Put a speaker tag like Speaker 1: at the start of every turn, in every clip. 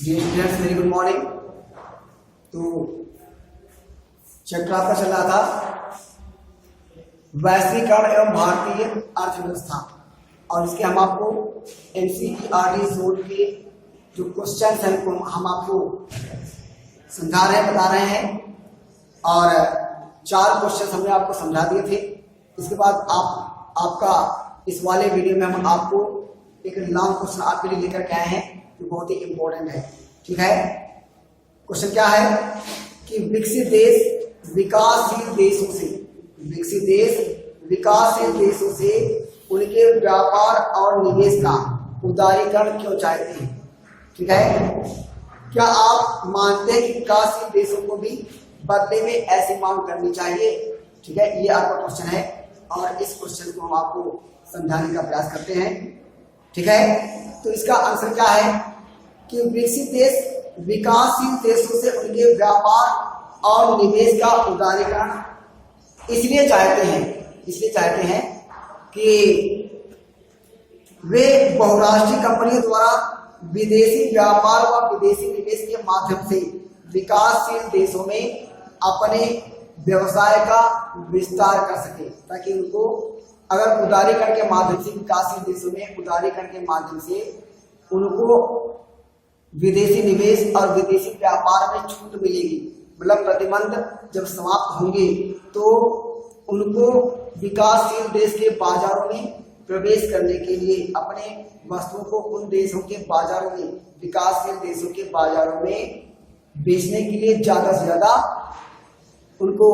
Speaker 1: Very good morning. तो chapter आपका चल रहा था वैश्वीकरण एवं भारतीय अर्थव्यवस्था, और इसके हम आपको एनसीईआरटी जोन के जो क्वेश्चन हैं उनको हम आपको समझा रहे हैं, बता रहे हैं। और 4 क्वेश्चन हमने आपको समझा दिए थे। इसके बाद आपका इस वाले वीडियो में हम आपको एक लॉन्ग क्वेश्चन आपके लिए लेकर के आए हैं जो बहुत ही इंपॉर्टेंट है। ठीक है, क्वेश्चन क्या है कि विकसित देश विकासशील देशों से उनके व्यापार और निवेश का उदारीकरण क्यों चाहते हैं। ठीक है, क्या आप मानते हैं कि विकासशील देशों को भी बदले में ऐसी मांग करनी चाहिए। ठीक है, ये आपका क्वेश्चन है और इस क्वेश्चन को हम आपको समझाने का प्रयास करते हैं। ठीक है, तो इसका आंसर क्या है कि विकसित देश विकासशील देशों से उनके व्यापार और निवेश का उदारीकरण इसलिए चाहते हैं कि वे बहुराष्ट्रीय कंपनियों द्वारा विदेशी व्यापार व विदेशी निवेश के माध्यम से विकासशील देशों में अपने व्यवसाय का विस्तार कर सके, ताकि उनको अगर उदारीकरण के माध्यम से विकासशील देशों में उदारीकरण के माध्यम से उनको विदेशी निवेश और विदेशी व्यापार में छूट मिलेगी, मतलब प्रतिबंध जब समाप्त होंगे तो उनको विकासशील देश के बाजारों में प्रवेश करने के लिए अपने वस्तुओं को उन देशों के बाजारों में, विकासशील देशों के बाजारों में बेचने के लिए ज्यादा से ज्यादा उनको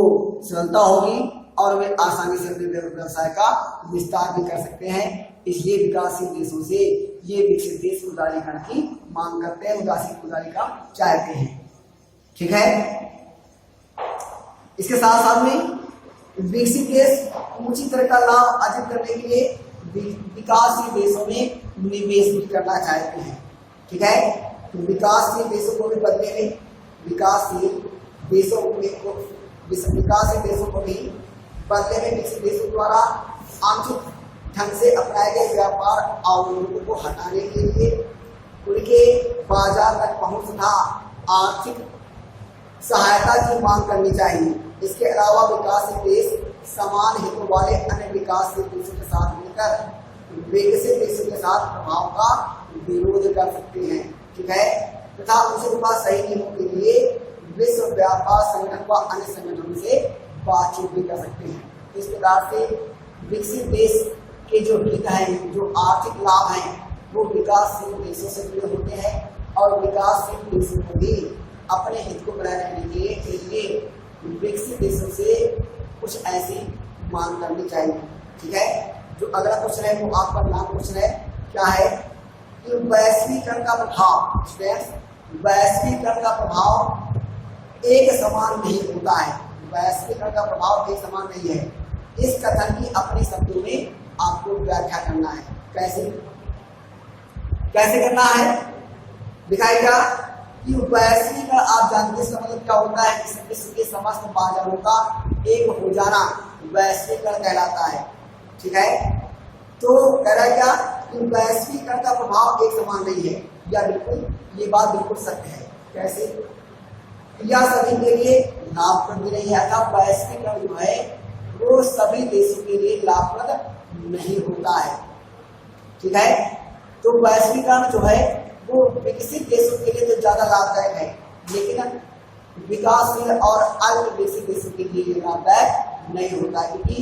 Speaker 1: सरलता होगी और वे आसानी से अपने व्यवसाय का विस्तार भी कर सकते हैं। इसलिए विकासशील देशों से ये विकसित देश उदारीकरण की मांग करते हैं, उदारीकरण चाहते हैं। ठीक है, इसके साथ साथ में विकसित देश ऊंची तरह का लाभ अर्जित करने के लिए विकासशील देशों में निवेश भी करना चाहते हैं। ठीक है, तो विकासशील देशों को भी बदले में विकासशील देशों को भी बदले में विकसित देशों द्वारा आंशिक ढंग से अपनाए गए व्यापार अवरोधों को हटाने के लिए उनके बाजार तक पहुंच तथा आर्थिक सहायता की मांग करनी चाहिए। इसके अलावा विकासशील देश समान हितों वाले अन्य विकासशील देशों के साथ मिलकर विकसित देशों के साथ प्रभाव का विरोध कर सकते हैं। ठीक है, तथा उनके पास सही नियमों के लिए विश्व व्यापार संगठन व अन्य संगठनों से बातचीत भी कर सकते हैं। इस प्रकार से विकसित देश के जो हित हैं, जो आर्थिक लाभ हैं, वो विकासशील देशों से जुड़े होते हैं और विकासशील देशों को भी अपने हित को बनाए रखने के लिए विकसित देशों से कुछ ऐसी मांग करनी चाहिए। ठीक है, जो अगला क्वेश्चन है वो आपका नाम क्वेश्चन है, क्या है कि वैश्वीकरण का प्रभाव एक समान नहीं होता है। वैश्वीकरण का प्रभाव एक समान नहीं है। इस कथन की अपने शब्दों में आपको व्याख्या करना है। कैसे करना है, दिखाएगा कि वैश्वीकरण, आप जानते हैं इसका मतलब क्या होता है कि विश्व के समस्त बाजारों का एक हो जाना वैश्वीकरण कहलाता है। ठीक है, तो कह रहा है क्या कि वैश्वीकरण का प्रभाव एक समान नहीं है, या बिल्कुल ये बात बिल्कुल सत्य है। कैसे, या सभी के लिए लाभप्रद भी नहीं है, अर्थात वैश्वीकरण जो है वो सभी देशों के लिए लाभप्रद नहीं होता है। ठीक है, तो वैश्वीकरण जो है वो विकसित देशों के लिए तो ज्यादा लाभदायक है, लेकिन विकासशील और अल्प विकसित देशों के लिए लाभदायक नहीं होता, क्योंकि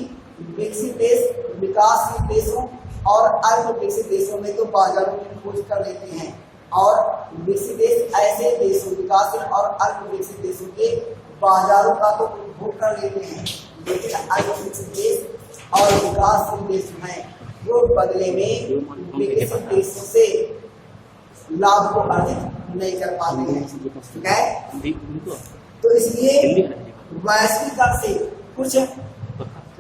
Speaker 1: विकसित देश विकासशील देशों और अल्प विकसित देशों में तो बाजारों की खोज कर लेते हैं, और विकसित देश ऐसे देशों, विकासशील और अल्प विकसित देशों के बाजारों का तो उपभोग कर लेते हैं, लेकिन अल्प विकसित देश और विकासशील देश है वो बदले में विकसित देशों से लाभ को अर्जित नहीं कर पाते हैं। ठीक है, तो इसलिए वैश्वीकरण से कुछ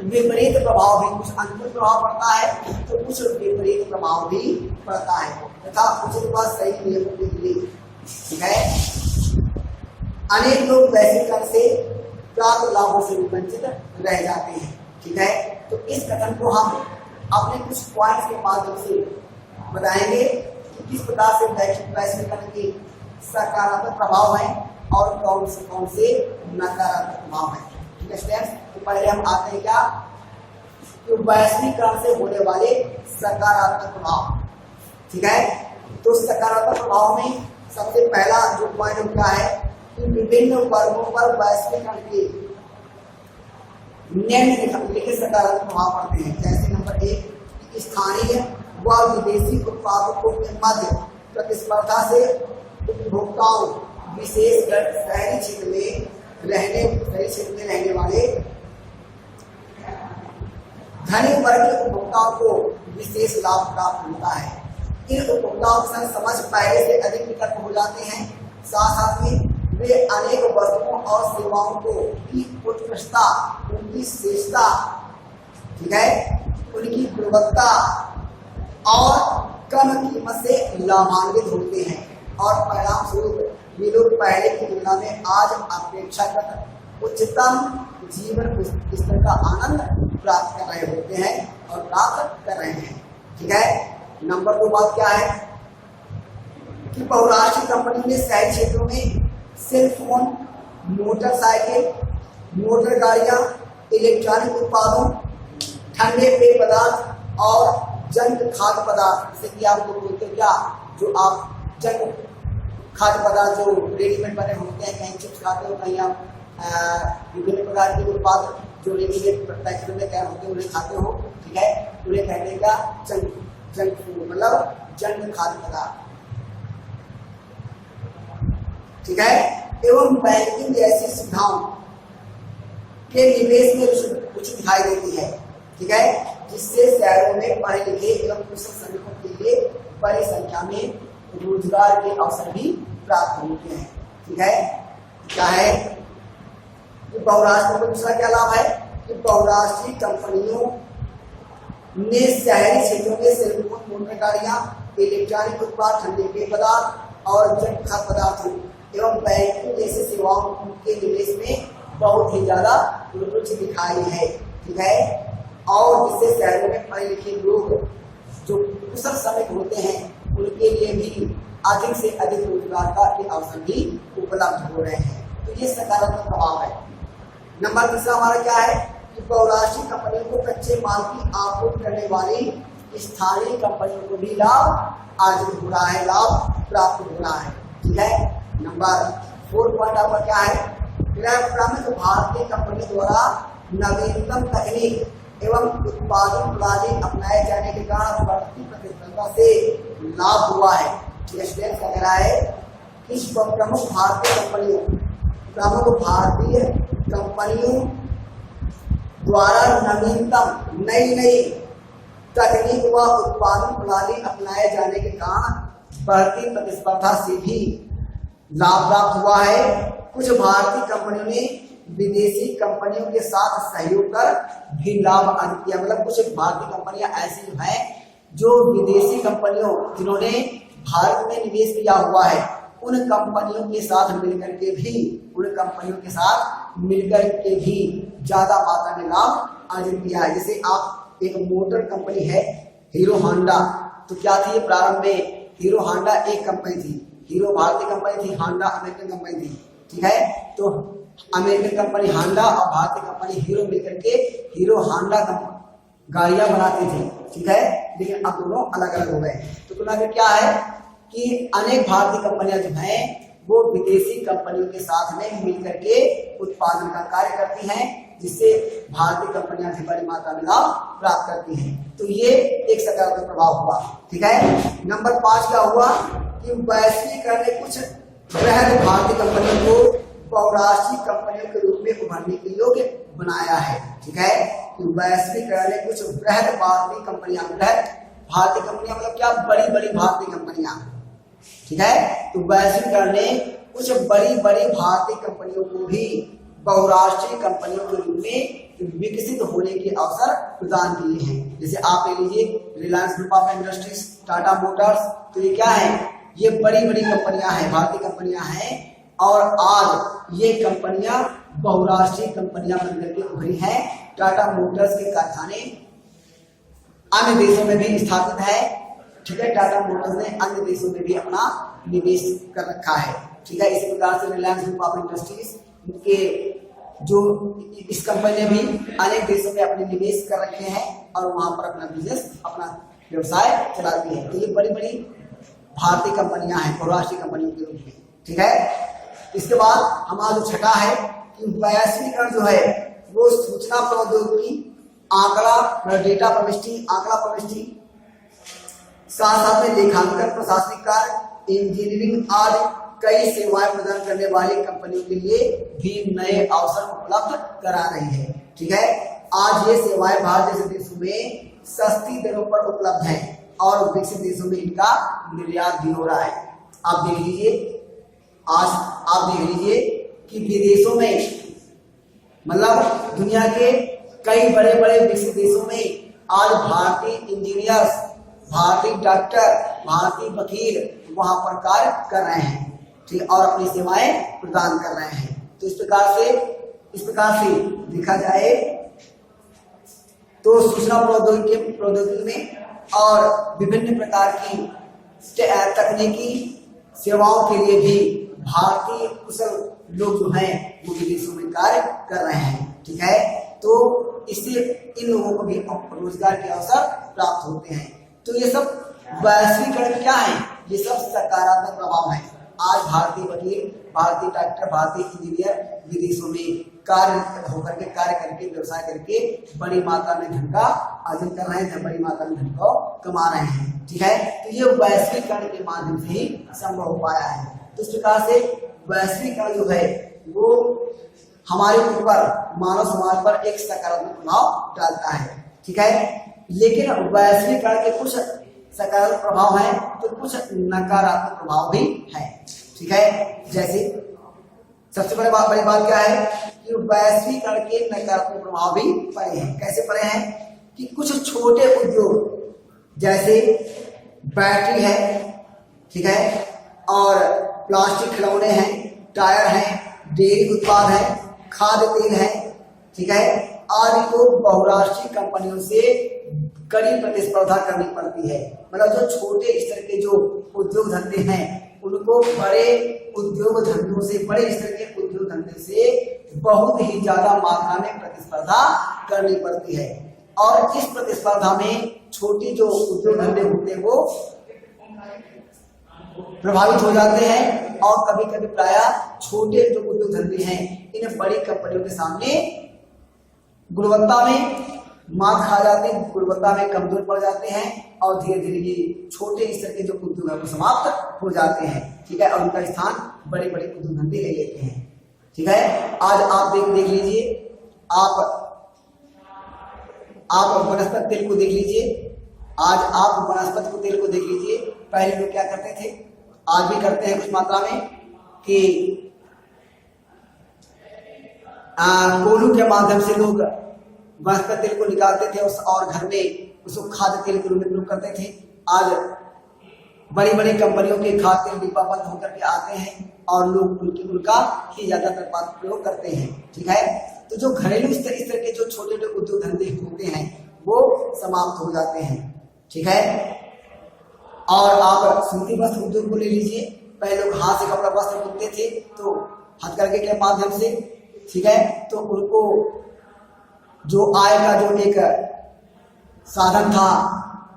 Speaker 1: विपरीत प्रभाव भी, कुछ अनुकूल प्रभाव पड़ता है तो कुछ विपरीत प्रभाव भी पड़ता है, तथा उनके पास सही नियमों के लिए। ठीक है, अनेक लोग वैश्वीकरण से प्राप्त लाभों से वंचित रह जाते हैं। ठीक है, तो इस कथन को हम अपने कुछ पॉइंट्स के माध्यम से बताएंगे कि किस प्रकार से वैश्वीकरण की सकारात्मक प्रभाव हैं और कौन से नकारात्मक प्रभाव हैं। ठीक है स्टूडेंट्स, तो पहले हम आते हैं क्या कि वैश्वीकरण से होने वाले सकारात्मक प्रभाव। ठीक है, तो सकारात्मक प्रभाव में सबसे पहला जो पॉइंट होता है कि विभिन्न वर्गों पर वैश्वीकरण के निम्नलिखित सकारात्मक प्रभाव पड़ते हैं। जैसे नंबर 1, स्थानीय व विदेशी उत्पादकों के मध्य प्रतिस्पर्धा से उपभोक्ताओं, विशेषकर शहरी क्षेत्र में रहने वाले धनी वर्ग के उपभोक्ताओं को विशेष लाभ प्राप्त होता है। इन उपभोक्ताओं के साथ समझ पहले से अधिक निकट हो जाते हैं। साथ साथ में वे अनेक वस्तुओं और सेवाओं को की उत्कृष्टता, उनकी श्रेष्ठता, ठीक है, उनकी गुणवत्ता और कम कीमत से लाभान्वित होते हैं और परिणाम स्वरूप ये लोग पहले की तुलना में आज अपेक्षाकृत उच्चतम जीवन स्तर का आनंद प्राप्त कर रहे होते हैं और प्राप्त कर रहे हैं। ठीक है, नंबर 2 बात क्या है कि बहुराष्ट्रीय कंपनियों ने शहरी क्षेत्रों में सेल फोन, मोटरसाइकिल, मोटर गाड़ियां, इलेक्ट्रॉनिक उत्पादों, ठंडे पेय पदार्थ और जंक खाद्य पदार्थ, जैसे कि आप लोग बोलते हैं क्या, जो आप जंक खाद्य पदार्थ जो रेडीमेड बने होते हैं, कहीं चिप्स खाते हो, कहीं आप विभिन्न प्रकार के उत्पाद जो रेडीमेड पैकेट में तैयार होते हैं उन्हें खाते हो। ठीक है, उन्हें कहने का जंक फूड मतलब जंक खाद्य पदार्थ। ठीक है, एवं बैंकिंग जैसी सुविधाओं के निवेश में रुचि दिखाई देती है। ठीक है, जिससे शहरों में पढ़े लिखे एवं कुशल श्रमिकों के लिए बड़ी संख्या में रोजगार के अवसर भी प्राप्त होते हैं। ठीक है, क्या है कि बहुराष्ट्रीय का दूसरा क्या लाभ है कि बहुराष्ट्रीय कंपनियों ने शहरी क्षेत्रों में सेल फोन, मोटर गाड़ियां, इलेक्ट्रॉनिक उत्पाद, ठंडे पेय पदार्थ और जंक खाद्य पदार्थों एवं बैंकिंग जैसी सेवाओं के निवेश में बहुत ही ज्यादा रुचि दिखाई है। ठीक है, और जिससे शहरों में पढ़े लिखे लोग जो कुशल श्रमिक होते हैं उनके लिए भी अधिक से अधिक रोजगार के अवसर भी उपलब्ध हो रहे हैं। तो ये सकारात्मक प्रभाव है। नंबर 3 हमारा क्या है कि बहुराष्ट्रीय कंपनियों को कच्चे माल की आपूर्ति करने वाली स्थानीय कंपनियों को भी लाभ अर्जित हो रहा है, लाभ प्राप्त हो रहा है। ठीक है, नंबर 4 पॉइंट आपका क्या है, प्रमुख भारतीय कंपनियों द्वारा नवीनतम तकनीक एवं उत्पादन प्रणाली अपनाए जाने के कारण बढ़ती प्रतिस्पर्धा से लाभ हुआ है। स्टूडेंट कह रहा है कि प्रमुख भारतीय कंपनियों द्वारा नवीनतम नई तकनीक व उत्पादन प्रणाली अपनाए जाने के कारण बढ़ती प्रतिस्पर्धा से भी लाभ प्राप्त हुआ है। कुछ भारतीय कंपनियों ने विदेशी कंपनियों के साथ सहयोग कर भी लाभ अर्जित किया। मतलब कुछ भारतीय कंपनियां ऐसी हैं जो विदेशी कंपनियों जिन्होंने भारत में निवेश किया हुआ है उन कंपनियों के साथ मिलकर के भी ज्यादा मात्रा में लाभ अर्जित किया है। जैसे आप एक मोटर कंपनी है हीरो होंडा, तो क्या थी प्रारंभ में हीरो होंडा एक कंपनी थी, हीरो भारतीय कंपनी थी, होंडा अमेरिकन कंपनी थी। ठीक है, तो अमेरिकन कंपनी होंडा और भारतीय कंपनी हीरो मिलकर के हीरो होंडा गाड़ियां बनाते थे। ठीक है, लेकिन अब दोनों अलग अलग हो गए। तो तुलना में क्या है कि अनेक भारतीय कंपनियां जो हैं वो विदेशी कंपनियों के साथ में मिलकर के उत्पादन का कार्य करती हैं, जिससे भारतीय कंपनियां भी बड़ी मात्रा में लाभ प्राप्त करती हैं। तो ये एक सकारात्मक प्रभाव हुआ। ठीक है, नंबर 5 क्या हुआ कि वैश्वीकरण ने कुछ बृहद भारतीय कंपनियों को बहुराष्ट्रीय कंपनियों के रूप में उभरने के योग्य बनाया है। ठीक है, कि वैश्वीकरण ने कुछ बृहद भारतीय कंपनियां मतलब क्या, बड़ी बड़ी भारतीय कंपनियां। ठीक है, तो वैश्वीकरण ने कुछ बड़ी बड़ी भारतीय कंपनियों को भी बहुराष्ट्रीय कंपनियों के रूप में विकसित होने के अवसर प्रदान किए हैं। जैसे आप ले लीजिए Reliance group of industries, Tata Motors, तो ये क्या है, ये बड़ी बड़ी कंपनियां हैं, भारतीय कंपनियां हैं और आज ये कंपनियां बहुराष्ट्रीय कंपनियां बनकर के उभरी हैं। टाटा मोटर्स के कारखाने अन्य देशों में भी स्थापित है। ठीक है, टाटा मोटर्स ने अन्य देशों में भी अपना निवेश कर रखा है। ठीक है, इसी प्रकार से रिलायंस ग्रुप ऑफ इंडस्ट्रीज के जो इस कंपनी ने भी अनेक देशों में अपने निवेश कर रखे हैं और वहां पर अपना बिजनेस, अपना व्यवसाय चलाती है। तो ये बड़ी बड़ी भारतीय कंपनियां हैं, बहुराष्ट्रीय कंपनियों के रूप में। ठीक है, इसके बाद हमारा जो छठा है कि वैश्वीकरण जो है वो सूचना प्रौद्योगिकी, आंकड़ा, डेटा प्रविष्टि, आंकड़ा प्रविष्टि, साथ साथ में लेखांकन, प्रशासनिक कार्य, इंजीनियरिंग आदि कई सेवाएं प्रदान करने वाली कंपनियों के लिए भी नए अवसर उपलब्ध करा रही है। ठीक है, आज ये सेवाएं भारत जैसे देशों में सस्ती दरों पर उपलब्ध है और विकसित देशों में इनका निर्यात भी हो रहा है। आप देख लीजिए, आज आप देख लीजिए कि विदेशों में, मतलब दुनिया के कई बड़े बड़े विकसित देशों में आज भारतीय इंजीनियर्स, भारतीय डॉक्टर, भारतीय वकील वहां पर कार्य कर रहे हैं। ठीक, और अपनी सेवाएं प्रदान कर रहे हैं। तो इस प्रकार से देखा जाए तो सूचना प्रौद्योगिकी में और विभिन्न प्रकार की तकनीकी सेवाओं के लिए भी भारतीय कुशल लोग जो हैं वो विदेशों में कार्य कर रहे हैं। ठीक है, तो इससे इन लोगों को भी रोजगार के अवसर प्राप्त होते हैं। तो ये सब वैश्वीकरण क्या है? ये सब सकारात्मक प्रभाव है। आज भारतीय वकील, भारतीय डॉक्टर, भारतीय इंजीनियर विदेशों में कार्य करके व्यवसाय करके बड़ी मात्रा में धन का अर्जन कर रहे हैं, बड़ी मात्रा में धन को कमा रहे हैं। ठीक है, तो ये वैश्वीकरण के माध्यम से ही संभव हो पाया है। तो इस प्रकार से वैश्वीकरण जो है वो हमारे ऊपर, मानव समाज पर एक सकारात्मक प्रभाव डालता है। ठीक है, लेकिन वैश्वीकरण के कुछ सकारात्मक प्रभाव है तो कुछ नकारात्मक प्रभाव भी है। ठीक है, जैसे सबसे बड़ी बात क्या है कि वैश्वीकरण के नकारात्मक प्रभाव भी पड़े हैं। कैसे पड़े हैं कि कुछ छोटे उद्योग जैसे बैटरी है, ठीक है, और प्लास्टिक खिलौने हैं, टायर हैं, डेयरी उत्पाद है, खाद्य तेल है, ठीक है, आदि को बहुराष्ट्रीय कंपनियों से कड़ी प्रतिस्पर्धा करनी पड़ती है। मतलब जो छोटे स्तर के जो उद्योग धंधे हैं उनको बड़े उद्योग धंधों से, बड़े स्तर के उद्योग धंधे से बहुत ही ज्यादा मात्रा में प्रतिस्पर्धा करनी पड़ती है। और इस प्रतिस्पर्धा में छोटी जो उद्योग धंधे होते हैं वो प्रभावित हो जाते हैं और कभी कभी प्रायः छोटे जो उद्योग धंधे हैं इन्हें बड़ी कंपनियों के सामने गुणवत्ता में मात खा जाते हैं, गुणवत्ता में कमजोर पड़ जाते हैं और धीरे धीरे ये छोटे स्तर के जो उद्योग है वो समाप्त हो जाते हैं। ठीक है, और उनका स्थान बड़े बड़े उद्योग धंधे ले लेते हैं। ठीक है, आज आप देख लीजिए, आप वनस्पति तेल को देख लीजिए। आज आप वनस्पति तेल को देख लीजिए। पहले लोग क्या करते थे, आज भी करते हैं कुछ मात्रा में, कि कोल्हू के माध्यम से लोग वनस्पति तेल को निकालते थे और घर में उसको खाद्य तेल के रूप में प्रयोग करते थे। आज बड़ी बड़ी कंपनियों के खाद्य तेल डिब्बा बंद होकर के आते हैं और लोग उनका ही ज्यादातर प्रयोग करते हैं। ठीक है, तो जो घरेलू इस तरह के जो छोटे छोटे उद्योग धंधे होते हैं वो समाप्त हो जाते हैं। ठीक है, और आप सूती वस्त्र उद्योग को ले लीजिए। पहले लोग हाथ से कपड़ा वस्त्र बुनते थे तो हथकरघे के माध्यम से, ठीक है, तो उनको जो आय का जो एक साधन था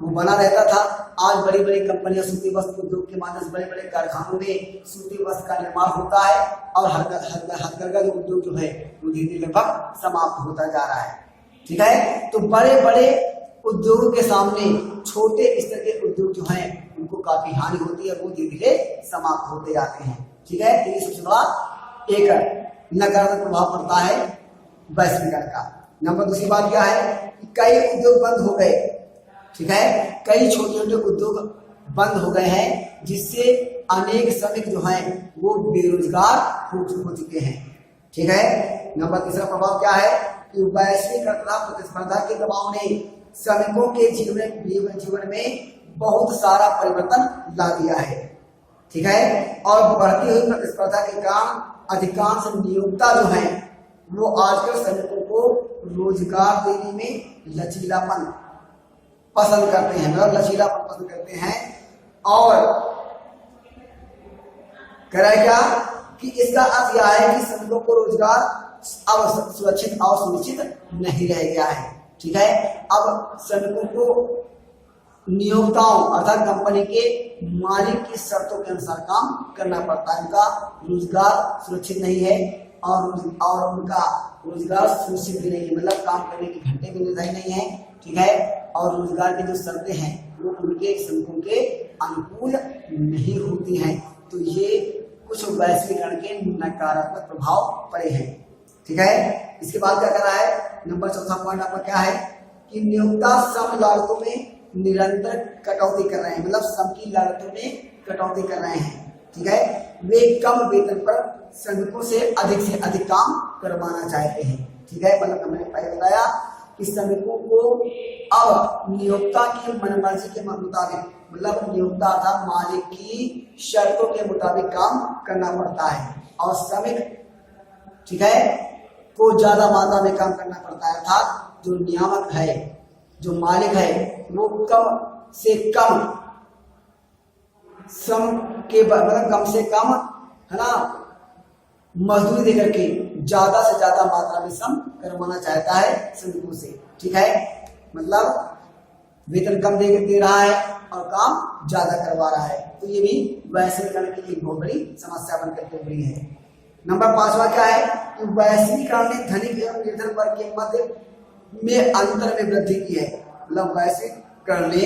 Speaker 1: वो बना रहता था। आज बड़ी बड़ी कंपनियां सूती वस्त्र उद्योग के माध्यम से बड़े बड़े कारखानों में सूती वस्त्र का निर्माण होता है और हथकरघा जो उद्योग जो है वो धीरे धीरे लगभग समाप्त होता जा रहा है। ठीक है, तो बड़े बड़े उद्योगों के सामने छोटे स्तर के उद्योग जो हैं उनको काफी हानि होती है, वो धीरे धीरे समाप्त होते जाते हैं। ठीक है, तो ये सबसे बड़ा एक नकारात्मक प्रभाव पड़ता है वैश्वीकरण का। नंबर दूसरी बात क्या है कि कई उद्योग बंद हो गए। ठीक है, कई छोटे छोटे उद्योग बंद हो गए हैं जिससे अनेक श्रमिक जो हैं वो बेरोजगार हो चुके हैं। ठीक है, नंबर तीसरा प्रभाव क्या है कि वैश्वीकरण तथा प्रतिस्पर्धा के दबाव ने श्रमिकों के जीवन में बहुत सारा परिवर्तन ला दिया है। ठीक है, और बढ़ती हुई प्रतिस्पर्धा के कारण अधिकांश नियोक्ता जो हैं वो आजकल श्रमिकों को रोजगार देने में लचीलापन पसंद करते हैं, मतलब लचीलापन पसंद करते हैं और कह रहा है क्या कि इसका अर्थ यह है कि श्रमिकों को रोजगार अब सुरक्षित और सुनिश्चित नहीं रह गया है। ठीक है, अब श्रमिकों को नियोक्ताओं अर्थात कंपनी के मालिक की शर्तों के अनुसार काम करना पड़ता है। उनका रोजगार सुरक्षित नहीं है और उनका रोजगार सुनिश्चित भी नहीं है, मतलब काम करने के घंटे भी निर्धारित नहीं है। ठीक है, और रोजगार की जो शर्तें हैं वो उनके श्रमिकों के अनुकूल नहीं होती हैं। तो ये कुछ वैश्वीकरण के नकारात्मक प्रभाव पड़े हैं। ठीक है, इसके बाद क्या कर रहा है, नंबर चौथा पॉइंट आपका क्या है कि नियोक्ता श्रम लागतों में निरंतर कटौती कर रहे हैं, मतलब श्रम की लागतों में कटौती कर रहे हैं। ठीक है, वे कम वेतन पर श्रमिकों से अधिक काम करवाना चाहते हैं। ठीक है, मतलब मैंने पहले बताया कि श्रमिकों को अब नियोक्ता की मनमर्जी के मुताबिक, मतलब नियोक्ता था मालिक की शर्तों के मुताबिक काम करना पड़ता है और श्रमिक, ठीक है, को ज्यादा मात्रा में काम करना पड़ता है। अर्थात जो नियामक है, जो मालिक है, वो कम से कम श्रम के मतलब कम से कम, है ना, मजदूरी देकर के ज्यादा से ज्यादा मात्रा में श्रम करवाना चाहता है श्रमिकों से। ठीक है, मतलब वेतन कम दे रहा है और काम ज्यादा करवा रहा है। तो ये भी वैश्वीकरण की एक बहुत बड़ी समस्या बनकर के उभरी है। नंबर 5वां क्या है कि वैश्वीकरण ने धनिक एवं निर्धन वर्ग के मध्य में अंतर में वृद्धि की है। मतलब वैश्वीकरण ने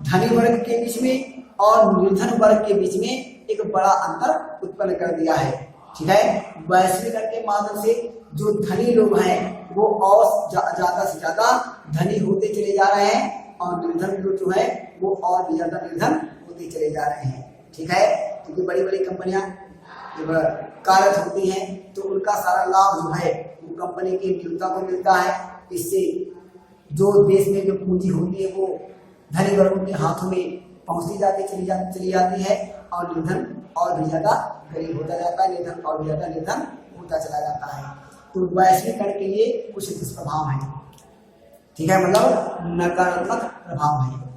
Speaker 1: धनी वर्ग के बीच में और निर्धन वर्ग के बीच में एक बड़ा अंतर उत्पन्न कर दिया है। ठीक है, वैश्वीकरण के माध्यम से जो धनी लोग हैं वो और ज्यादा से ज्यादा धनी होते चले जा रहे हैं और निर्धन लोग जो है वो और भी ज्यादा निर्धन होते चले जा रहे हैं। ठीक है, क्योंकि बड़ी बड़ी कंपनियां जब कार्यरत होती हैं तो उनका सारा लाभ जो है वो कंपनी के नियोक्ता को मिलता है। इससे जो देश में जो पूंजी होती है वो धनी वर्गों के हाथों में पहुंचती चली जाती है और निर्धन और भी ज्यादा गरीब होता जाता है, निर्धन और भी ज्यादा निर्धन होता चला जाता है। तो वैश्वीकरण के लिए कुछ दुष्प्रभाव हैं। ठीक है, मतलब नकारात्मक प्रभाव है।